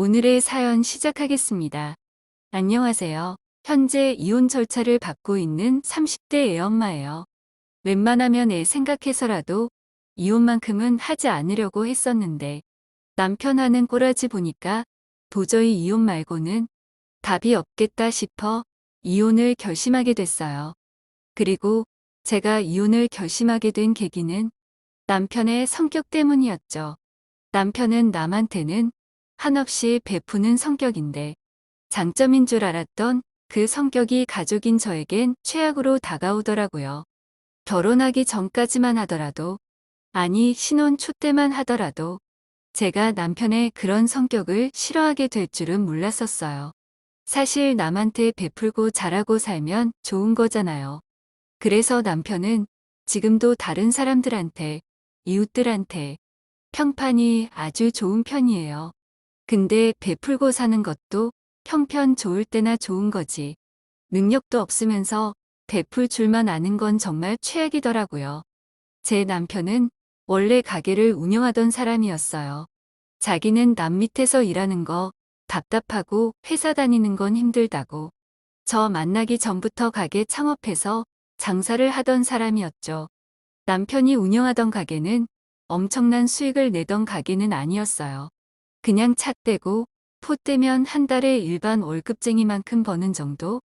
오늘의 사연 시작하겠습니다. 안녕하세요. 현재 이혼 절차를 밟고 있는 30대 애엄마예요. 웬만하면 애 생각해서라도 이혼만큼은 하지 않으려고 했었는데 남편 하는 꼬라지 보니까 도저히 이혼 말고는 답이 없겠다 싶어 이혼을 결심하게 됐어요. 그리고 제가 이혼을 결심하게 된 계기는 남편의 성격 때문이었죠. 남편은 남한테는 한없이 베푸는 성격인데 장점인 줄 알았던 그 성격이 가족인 저에겐 최악으로 다가오더라고요. 결혼하기 전까지만 하더라도, 아니 신혼 초 때만 하더라도 제가 남편의 그런 성격을 싫어하게 될 줄은 몰랐었어요. 사실 남한테 베풀고 잘하고 살면 좋은 거잖아요. 그래서 남편은 지금도 다른 사람들한테, 이웃들한테 평판이 아주 좋은 편이에요. 근데 베풀고 사는 것도 형편 좋을 때나 좋은 거지. 능력도 없으면서 베풀 줄만 아는 건 정말 최악이더라고요. 제 남편은 원래 가게를 운영하던 사람이었어요. 자기는 남 밑에서 일하는 거 답답하고 회사 다니는 건 힘들다고. 저 만나기 전부터 가게 창업해서 장사를 하던 사람이었죠. 남편이 운영하던 가게는 엄청난 수익을 내던 가게는 아니었어요. 그냥 차 떼고 포 떼면 한 달에 일반 월급쟁이만큼 버는 정도?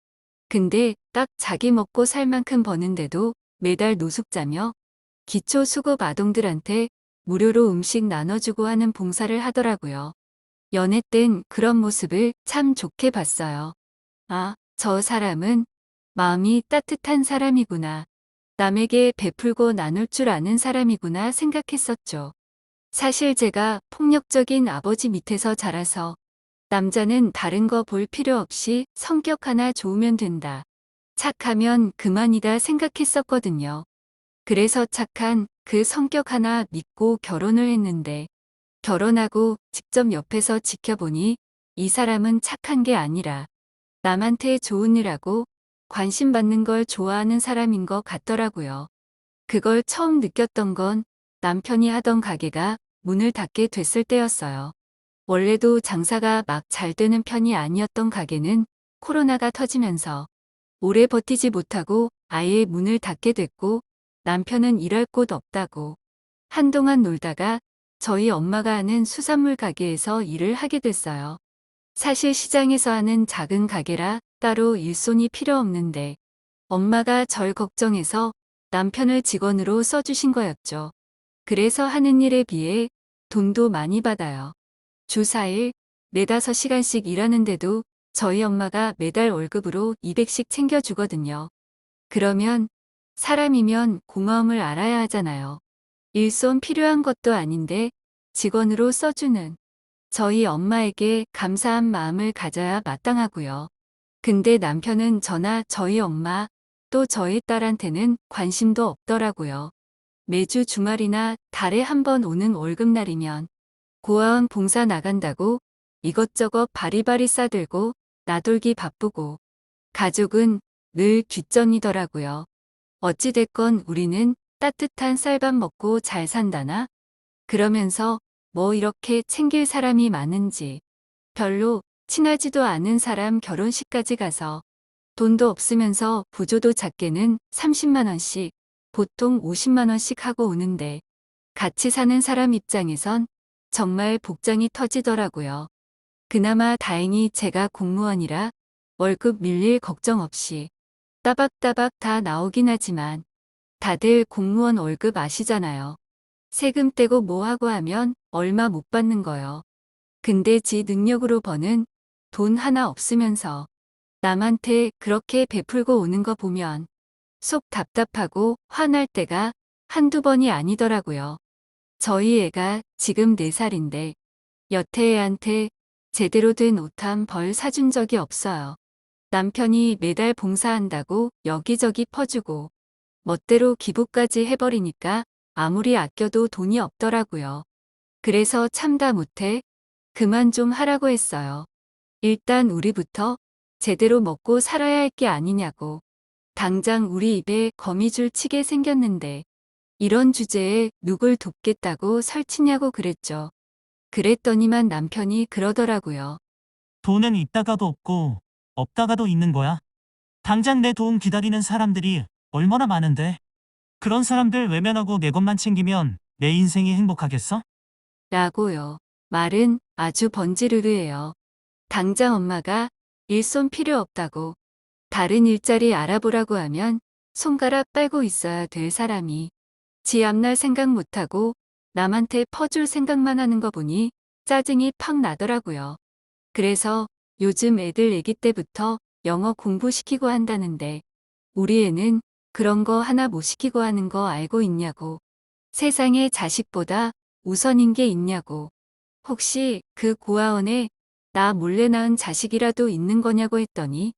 근데 딱 자기 먹고 살 만큼 버는데도 매달 노숙자며 기초수급 아동들한테 무료로 음식 나눠주고 하는 봉사를 하더라고요. 연애 땐 그런 모습을 참 좋게 봤어요. 아, 저 사람은 마음이 따뜻한 사람이구나. 남에게 베풀고 나눌 줄 아는 사람이구나 생각했었죠. 사실 제가 폭력적인 아버지 밑에서 자라서 남자는 다른 거 볼 필요 없이 성격 하나 좋으면 된다. 착하면 그만이다 생각했었거든요. 그래서 착한 그 성격 하나 믿고 결혼을 했는데 결혼하고 직접 옆에서 지켜보니 이 사람은 착한 게 아니라 남한테 좋은 일 하고 관심 받는 걸 좋아하는 사람인 것 같더라고요. 그걸 처음 느꼈던 건 남편이 하던 가게가 문을 닫게 됐을 때였어요. 원래도 장사가 막 잘 되는 편이 아니었던 가게는 코로나가 터지면서 오래 버티지 못하고 아예 문을 닫게 됐고 남편은 일할 곳 없다고 한동안 놀다가 저희 엄마가 하는 수산물 가게에서 일을 하게 됐어요. 사실 시장에서 하는 작은 가게라 따로 일손이 필요 없는데 엄마가 절 걱정해서 남편을 직원으로 써주신 거였죠. 그래서 하는 일에 비해 돈도 많이 받아요. 주 4일, 4~5시간씩 일하는데도 저희 엄마가 매달 월급으로 200씩 챙겨주거든요. 그러면 사람이면 고마움을 알아야 하잖아요. 일손 필요한 것도 아닌데 직원으로 써주는 저희 엄마에게 감사한 마음을 가져야 마땅하고요. 근데 남편은 저나 저희 엄마 또 저희 딸한테는 관심도 없더라고요. 매주 주말이나 달에 한 번 오는 월급날이면 고아원 봉사 나간다고 이것저것 바리바리 싸들고 나돌기 바쁘고 가족은 늘 뒷전이더라고요. 어찌됐건 우리는 따뜻한 쌀밥 먹고 잘 산다나? 그러면서 뭐 이렇게 챙길 사람이 많은지 별로 친하지도 않은 사람 결혼식까지 가서 돈도 없으면서 부조도 작게는 30만 원씩, 보통 50만 원씩 하고 오는데 같이 사는 사람 입장에선 정말 복장이 터지더라고요. 그나마 다행히 제가 공무원이라 월급 밀릴 걱정 없이 따박따박 다 나오긴 하지만 다들 공무원 월급 아시잖아요. 세금 떼고 뭐 하고 하면 얼마 못 받는 거요. 근데 지 능력으로 버는 돈 하나 없으면서 남한테 그렇게 베풀고 오는 거 보면 속 답답하고 화날 때가 한두 번이 아니더라고요. 저희 애가 지금 4살인데 여태 애한테 제대로 된 옷 한 벌 사준 적이 없어요. 남편이 매달 봉사한다고 여기저기 퍼주고 멋대로 기부까지 해버리니까 아무리 아껴도 돈이 없더라고요. 그래서 참다 못해 그만 좀 하라고 했어요. 일단 우리부터 제대로 먹고 살아야 할 게 아니냐고. 당장 우리 입에 거미줄 치게 생겼는데 이런 주제에 누굴 돕겠다고 설치냐고 그랬죠. 그랬더니만 남편이 그러더라고요. 돈은 있다가도 없고 없다가도 있는 거야. 당장 내 도움 기다리는 사람들이 얼마나 많은데. 그런 사람들 외면하고 내 것만 챙기면 내 인생이 행복하겠어? 라고요. 말은 아주 번지르르해요. 당장 엄마가 일손 필요 없다고 다른 일자리 알아보라고 하면 손가락 빨고 있어야 될 사람이 지 앞날 생각 못하고 남한테 퍼줄 생각만 하는 거 보니 짜증이 팍 나더라고요. 그래서 요즘 애들 애기 때부터 영어 공부시키고 한다는데 우리 애는 그런 거 하나 못 시키고 하는 거 알고 있냐고. 세상에 자식보다 우선인 게 있냐고. 혹시 그 고아원에 나 몰래 낳은 자식이라도 있는 거냐고 했더니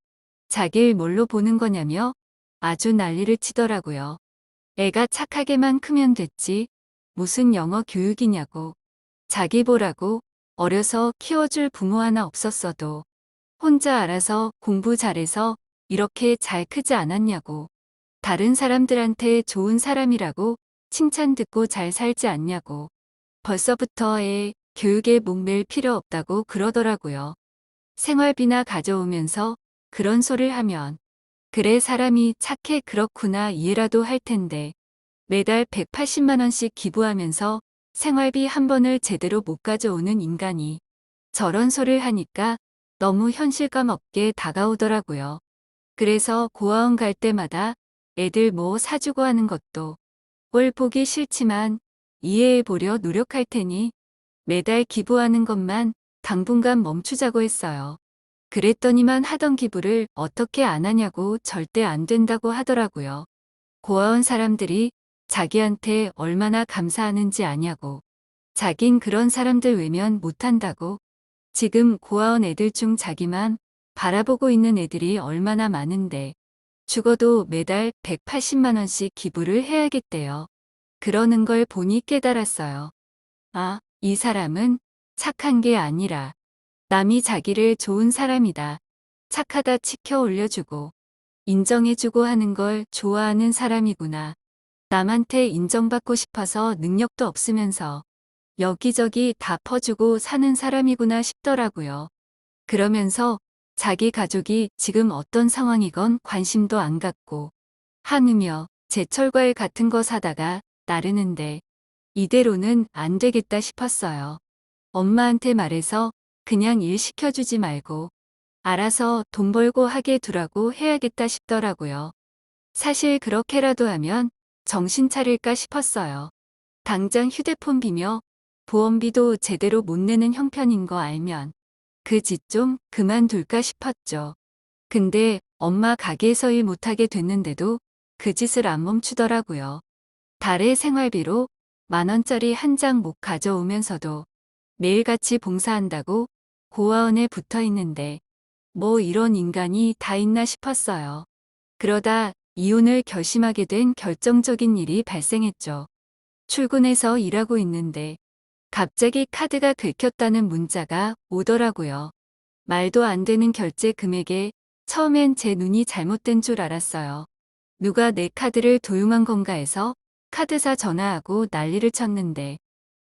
자길 뭘로 보는 거냐며 아주 난리를 치더라고요. 애가 착하게만 크면 됐지. 무슨 영어 교육이냐고. 자기 보라고 어려서 키워줄 부모 하나 없었어도 혼자 알아서 공부 잘해서 이렇게 잘 크지 않았냐고. 다른 사람들한테 좋은 사람이라고 칭찬 듣고 잘 살지 않냐고. 벌써부터 애 교육에 목맬 필요 없다고 그러더라고요. 생활비나 가져오면서 그런 소리를 하면 그래 사람이 착해 그렇구나 이해라도 할 텐데 매달 180만 원씩 기부하면서 생활비 한 번을 제대로 못 가져오는 인간이 저런 소리를 하니까 너무 현실감 없게 다가오더라고요. 그래서 고아원 갈 때마다 애들 뭐 사주고 하는 것도 꼴 보기 싫지만 이해해 보려 노력할 테니 매달 기부하는 것만 당분간 멈추자고 했어요. 그랬더니만 하던 기부를 어떻게 안 하냐고 절대 안 된다고 하더라고요. 고아원 사람들이 자기한테 얼마나 감사하는지 아냐고. 자긴 그런 사람들 외면 못한다고. 지금 고아원 애들 중 자기만 바라보고 있는 애들이 얼마나 많은데 죽어도 매달 180만 원씩 기부를 해야겠대요. 그러는 걸 보니 깨달았어요. 아, 이 사람은 착한 게 아니라 남이 자기를 좋은 사람이다. 착하다 치켜 올려주고 인정해주고 하는 걸 좋아하는 사람이구나. 남한테 인정받고 싶어서 능력도 없으면서 여기저기 다 퍼주고 사는 사람이구나 싶더라고요. 그러면서 자기 가족이 지금 어떤 상황이건 관심도 안 갖고 한우며 제철과일 같은 거 사다가 나르는데 이대로는 안 되겠다 싶었어요. 엄마한테 말해서 그냥 일 시켜주지 말고 알아서 돈 벌고 하게 두라고 해야겠다 싶더라고요. 사실 그렇게라도 하면 정신 차릴까 싶었어요. 당장 휴대폰 비며 보험비도 제대로 못 내는 형편인 거 알면 그 짓 좀 그만둘까 싶었죠. 근데 엄마 가게에서 일 못하게 됐는데도 그 짓을 안 멈추더라고요. 달에 생활비로 10,000원짜리 한 장 못 가져오면서도 매일같이 봉사한다고 고아원에 붙어 있는데 뭐 이런 인간이 다 있나 싶었어요. 그러다 이혼을 결심하게 된 결정적인 일이 발생했죠. 출근해서 일하고 있는데 갑자기 카드가 긁혔다는 문자가 오더라고요. 말도 안 되는 결제 금액에 처음엔 제 눈이 잘못된 줄 알았어요. 누가 내 카드를 도용한 건가 해서 카드사 전화하고 난리를 쳤는데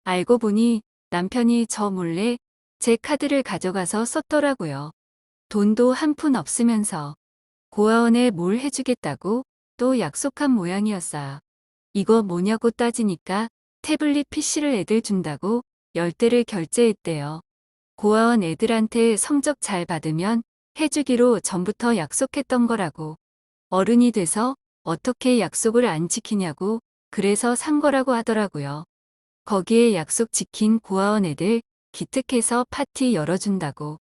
알고 보니 남편이 저 몰래 제 카드를 가져가서 썼더라고요. 돈도 한 푼 없으면서 고아원에 뭘 해주겠다고 또 약속한 모양이었어요. 이거 뭐냐고 따지니까 태블릿 PC를 애들 준다고 10대를 결제했대요. 고아원 애들한테 성적 잘 받으면 해주기로 전부터 약속했던 거라고. 어른이 돼서 어떻게 약속을 안 지키냐고 그래서 산 거라고 하더라고요. 거기에 약속 지킨 고아원 애들 기특해서 파티 열어준다고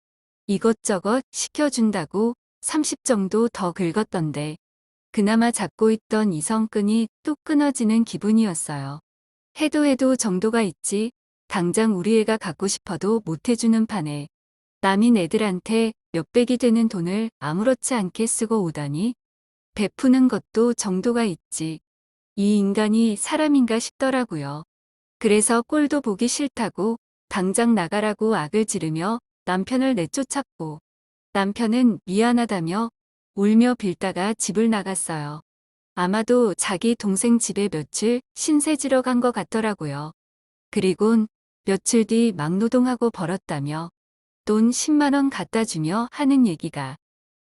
이것저것 시켜준다고 30 정도 더 긁었던데 그나마 잡고 있던 이성끈이 뚝 끊어지는 기분이었어요. 해도 해도 정도가 있지 당장 우리 애가 갖고 싶어도 못 해주는 판에 남인 애들한테 몇백이 되는 돈을 아무렇지 않게 쓰고 오다니 베푸는 것도 정도가 있지. 이 인간이 사람인가 싶더라고요. 그래서 꼴도 보기 싫다고 당장 나가라고 악을 지르며 남편을 내쫓았고 남편은 미안하다며 울며 빌다가 집을 나갔어요. 아마도 자기 동생 집에 며칠 신세 지러 간 것 같더라고요. 그리곤 며칠 뒤 막노동하고 벌었다며 돈 10만 원 갖다 주며 하는 얘기가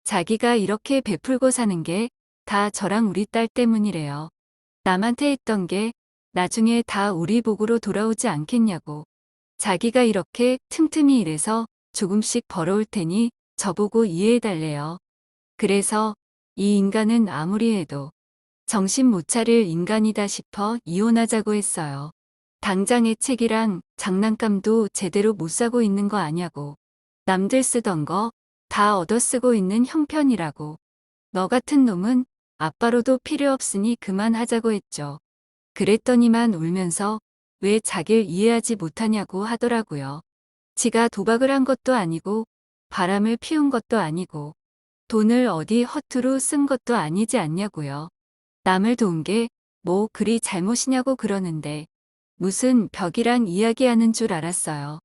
자기가 이렇게 베풀고 사는 게 다 저랑 우리 딸 때문이래요. 남한테 했던 게 나중에 다 우리 복으로 돌아오지 않겠냐고. 자기가 이렇게 틈틈이 일해서 조금씩 벌어올 테니 저보고 이해해달래요. 그래서 이 인간은 아무리 해도 정신 못 차릴 인간이다 싶어 이혼하자고 했어요. 당장 애책이랑 장난감도 제대로 못 사고 있는 거 아냐고. 남들 쓰던 거 다 얻어쓰고 있는 형편이라고. 너 같은 놈은 아빠로도 필요 없으니 그만하자고 했죠. 그랬더니만 울면서 왜 자길 이해하지 못하냐고 하더라고요. 지가 도박을 한 것도 아니고 바람을 피운 것도 아니고 돈을 어디 허투루 쓴 것도 아니지 않냐고요. 남을 도운 게 뭐 그리 잘못이냐고 그러는데 무슨 벽이랑 이야기하는 줄 알았어요.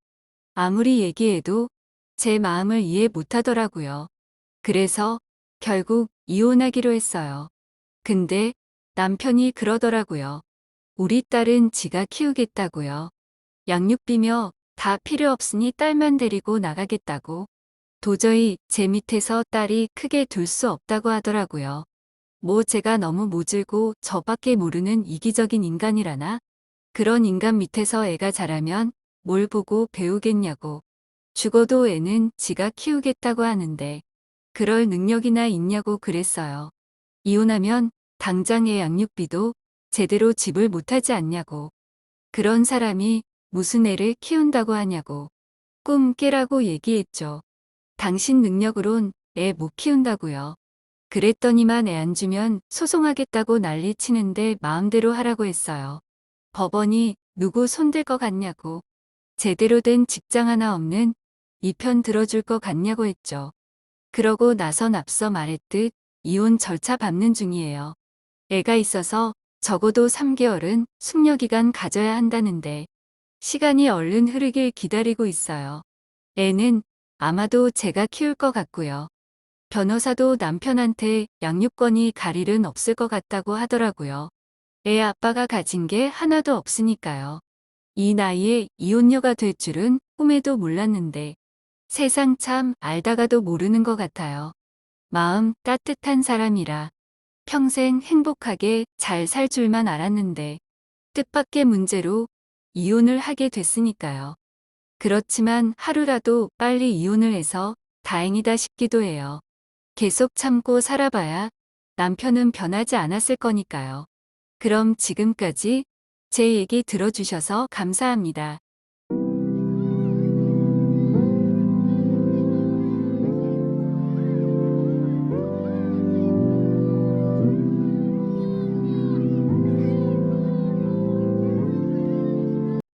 아무리 얘기해도 제 마음을 이해 못하더라고요. 그래서 결국 이혼하기로 했어요. 근데 남편이 그러더라고요. 우리 딸은 지가 키우겠다고요. 양육비며 다 필요 없으니 딸만 데리고 나가겠다고. 도저히 제 밑에서 딸이 크게 둘 수 없다고 하더라고요. 뭐 제가 너무 모질고 저밖에 모르는 이기적인 인간이라나? 그런 인간 밑에서 애가 자라면 뭘 보고 배우겠냐고. 죽어도 애는 지가 키우겠다고 하는데 그럴 능력이나 있냐고 그랬어요. 이혼하면 당장 애 양육비도 제대로 집을 못하지 않냐고. 그런 사람이 무슨 애를 키운다고 하냐고. 꿈 깨라고 얘기했죠. 당신 능력으론 애 못 키운다고요. 그랬더니만 애 안 주면 소송하겠다고 난리 치는데 마음대로 하라고 했어요. 법원이 누구 손댈 것 같냐고. 제대로 된 직장 하나 없는 이 편 들어줄 것 같냐고 했죠. 그러고 나선 앞서 말했듯 이혼 절차 밟는 중이에요. 애가 있어서 적어도 3개월은 숙려기간 가져야 한다는데 시간이 얼른 흐르길 기다리고 있어요. 애는 아마도 제가 키울 것 같고요. 변호사도 남편한테 양육권이 갈 일은 없을 것 같다고 하더라고요. 애 아빠가 가진 게 하나도 없으니까요. 이 나이에 이혼녀가 될 줄은 꿈에도 몰랐는데 세상 참 알다가도 모르는 것 같아요. 마음 따뜻한 사람이라 평생 행복하게 잘 살 줄만 알았는데 뜻밖의 문제로 이혼을 하게 됐으니까요. 그렇지만 하루라도 빨리 이혼을 해서 다행이다 싶기도 해요. 계속 참고 살아봐야 남편은 변하지 않았을 거니까요. 그럼 지금까지 제 얘기 들어주셔서 감사합니다.